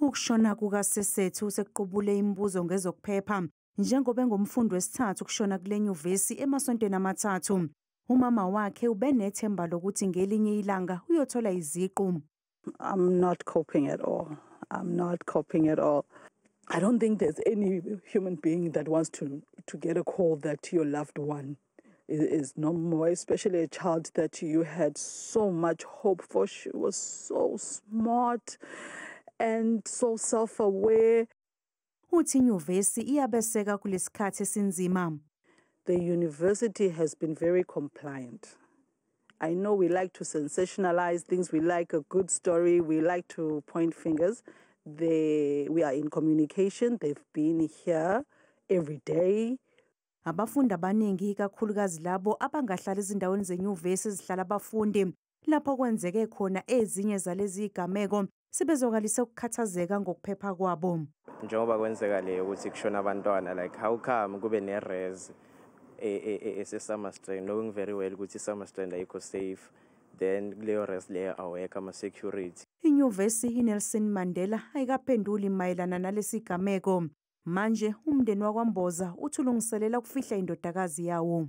Ukushona kukaSesethu sekuqubule imibuzo ngezokuphepha njengoba engumfundi wesithathu ukushona kule nyuvesi emasontweni amathathu. Umama wakhe ubenethemba lokuthi ngelinye ilanga uyothola iziqu. I'm not coping at all. I'm not coping at all. I don't think there's any human being that wants to get a call that your loved one is no more, especially a child that you had so much hope for. She was so smart and so self-aware. Uthi inyuvesi iyabeseka kulesikhathi esinzima. The university has been very compliant. I know we like to sensationalize things. We like a good story. We like to point fingers. We are in communication. They've been here every day. Abafundi abaningi ikakhulukazi labo abangahlala ezindaweni zenyuvesi ezihlala abafundi lapho kwenzeke khona ezinye zalezi igameko sebezokalise ukukhathazeka ngokuphepha kwabo. Njengoba kwenzeka le ukuthi kushona abantwana, like how come kube ne-res ese-Summerstrand, knowing very well ukuthi i-Summerstrand ayikho safe, then kuleyo res leyo awekho ama-security. Inyuvesi iNelson Mandela ayikaphenduli mayelana nalesi gameko. Manje umndeni wakwaMboza uthulungiselela ukufihla indodakazi yawo.